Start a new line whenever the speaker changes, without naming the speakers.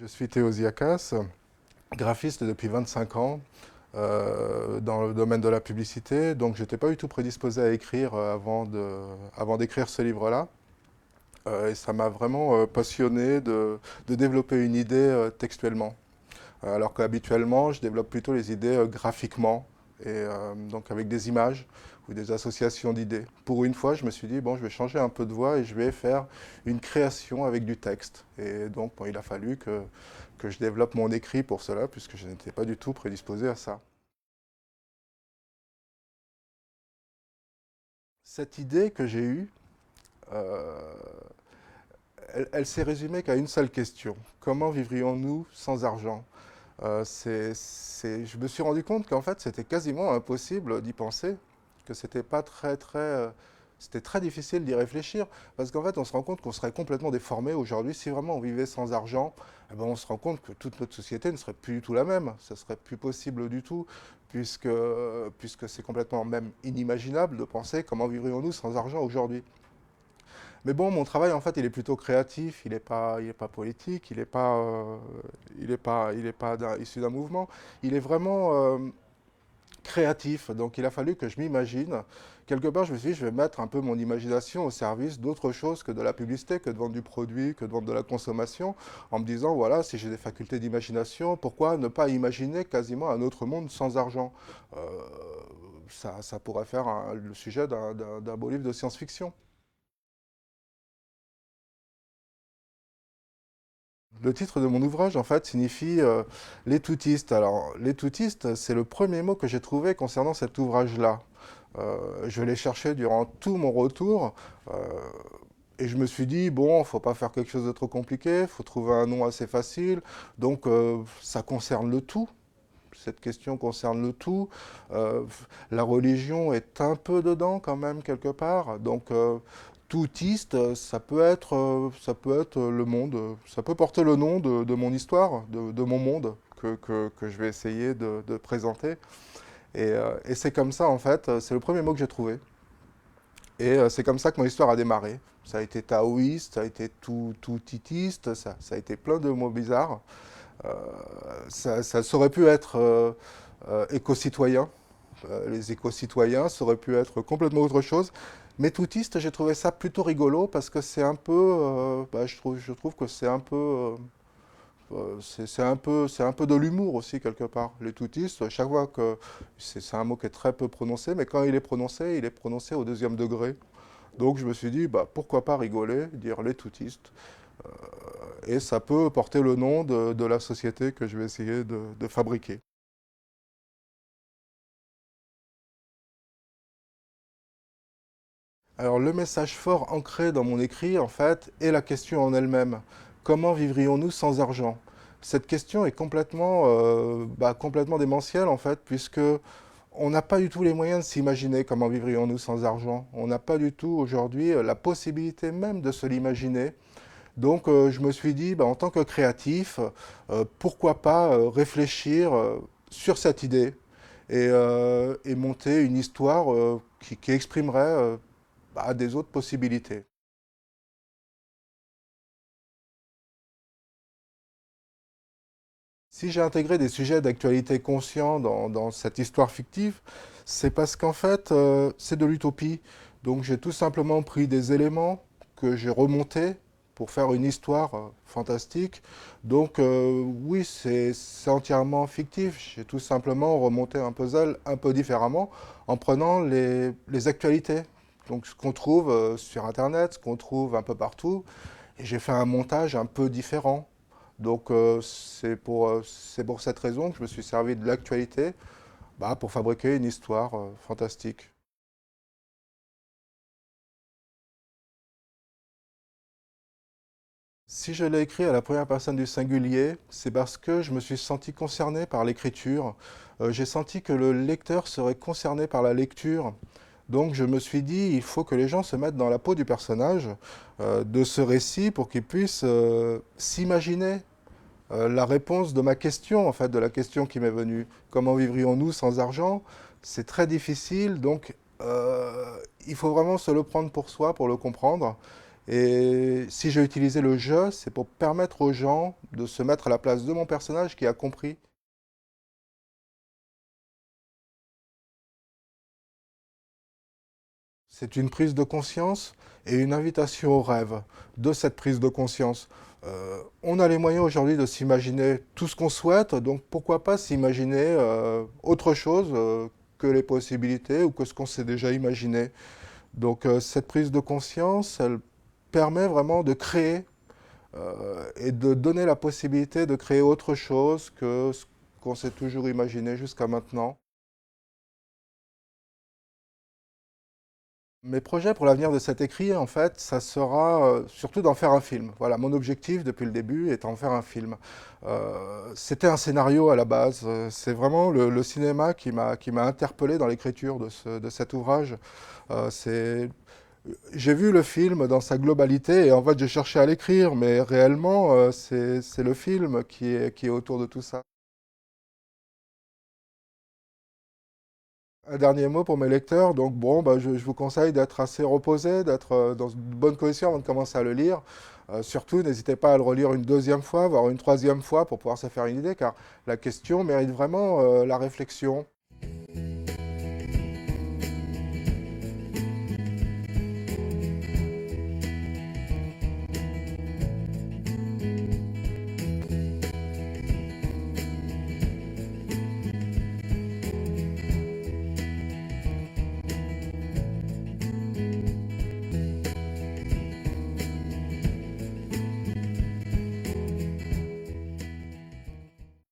Je suis Théo Ziakas, graphiste depuis 25 ans dans le domaine de la publicité. Donc, je n'étais pas du tout prédisposé à écrire avant d'écrire ce livre-là. Et ça m'a vraiment passionné de développer une idée textuellement. Alors qu'habituellement, je développe plutôt les idées graphiquement, donc avec des images ou des associations d'idées. Pour une fois, je me suis dit, bon, je vais changer un peu de voix et je vais faire une création avec du texte. Et donc, bon, il a fallu que je développe mon écrit pour cela, puisque je n'étais pas du tout prédisposé à ça. Cette idée que j'ai eue, euh, elle s'est résumée qu'à une seule question. Comment vivrions-nous sans argent? Je me suis rendu compte qu'en fait, c'était quasiment impossible d'y penser, que c'était pas c'était très difficile d'y réfléchir, parce qu'en fait, on se rend compte qu'on serait complètement déformé aujourd'hui. Si vraiment on vivait sans argent, eh ben, on se rend compte que toute notre société ne serait plus du tout la même. Ça serait plus possible du tout, puisque c'est complètement même inimaginable de penser comment vivrions-nous sans argent aujourd'hui. Mais bon, mon travail, en fait, il est plutôt créatif, il est pas politique, il est pas issu d'un mouvement. Il est vraiment créatif. Donc, il a fallu que je m'imagine. Quelque part, je me suis dit, je vais mettre un peu mon imagination au service d'autre chose que de la publicité, que de vendre du produit, que de vendre de la consommation, en me disant, voilà, si j'ai des facultés d'imagination, pourquoi ne pas imaginer quasiment un autre monde sans argent? Euh, Ça pourrait faire le sujet d'un beau livre de science-fiction. Le titre de mon ouvrage, en fait, signifie les toutistes. Alors, les toutistes, c'est le premier mot que j'ai trouvé concernant cet ouvrage-là. Je l'ai cherché durant tout mon retour euh, et je me suis dit, bon, faut pas faire quelque chose de trop compliqué, faut trouver un nom assez facile. Donc, ça concerne le tout. Cette question concerne le tout. Euh, la religion est un peu dedans quand même quelque part. Donc toutiste, ça peut être le monde, ça peut porter le nom de mon histoire, de mon monde que je vais essayer de présenter. Et c'est comme ça en fait, c'est le premier mot que j'ai trouvé. Et c'est comme ça que mon histoire a démarré. Ça a été taoïste, ça a été toutitiste, ça a été plein de mots bizarres. Euh, ça aurait pu être éco-citoyen. Les éco-citoyens, ça aurait pu être complètement autre chose. Mais toutiste, j'ai trouvé ça plutôt rigolo parce que c'est un peu, je trouve que c'est un peu de l'humour aussi quelque part. Les toutistes, chaque fois que c'est un mot qui est très peu prononcé, mais quand il est prononcé au deuxième degré. Donc je me suis dit, bah, pourquoi pas rigoler, dire les toutistes. Euh, et ça peut porter le nom de la société que je vais essayer de fabriquer. Alors le message fort ancré dans mon écrit, en fait, est la question en elle-même. Comment vivrions-nous sans argent? Cette question est complètement démentielle, en fait, puisque on n'a pas du tout les moyens de s'imaginer comment vivrions-nous sans argent. On n'a pas du tout aujourd'hui la possibilité même de se l'imaginer. Donc je me suis dit, bah, en tant que créatif, pourquoi pas réfléchir sur cette idée et monter une histoire qui exprimerait des autres possibilités. Si j'ai intégré des sujets d'actualité conscients dans cette histoire fictive, c'est parce qu'en fait, c'est de l'utopie. Donc j'ai tout simplement pris des éléments que j'ai remontés pour faire une histoire fantastique. Donc oui, c'est entièrement fictif. J'ai tout simplement remonté un puzzle un peu différemment en prenant les actualités. Donc ce qu'on trouve sur Internet, ce qu'on trouve un peu partout. Et j'ai fait un montage un peu différent. Donc c'est pour cette raison que je me suis servi de l'actualité pour fabriquer une histoire fantastique. Si je l'ai écrit à la première personne du singulier, c'est parce que je me suis senti concerné par l'écriture. J'ai senti que le lecteur serait concerné par la lecture. Donc je me suis dit, il faut que les gens se mettent dans la peau du personnage de ce récit pour qu'ils puissent s'imaginer la réponse de ma question, en fait, de la question qui m'est venue. Comment vivrions-nous sans argent? C'est très difficile, donc il faut vraiment se le prendre pour soi, pour le comprendre. Et si j'ai utilisé le jeu, c'est pour permettre aux gens de se mettre à la place de mon personnage qui a compris. C'est une prise de conscience et une invitation au rêve de cette prise de conscience. On a les moyens aujourd'hui de s'imaginer tout ce qu'on souhaite, donc pourquoi pas s'imaginer autre chose que les possibilités ou que ce qu'on s'est déjà imaginé. Donc cette prise de conscience, elle permet vraiment de créer et de donner la possibilité de créer autre chose que ce qu'on s'est toujours imaginé jusqu'à maintenant. Mes projets pour l'avenir de cet écrit, en fait, ça sera surtout d'en faire un film. Voilà, mon objectif depuis le début est d'en faire un film. C'était un scénario à la base. C'est vraiment le cinéma qui m'a interpellé dans l'écriture de cet ouvrage. C'est J'ai vu le film dans sa globalité et en fait j'ai cherché à l'écrire, mais réellement c'est le film qui est autour de tout ça. Un dernier mot pour mes lecteurs, donc bon, bah, je vous conseille d'être assez reposé, d'être dans une bonne condition avant de commencer à le lire. Surtout, n'hésitez pas à le relire une deuxième fois, voire une troisième fois pour pouvoir se faire une idée, car la question mérite vraiment la réflexion.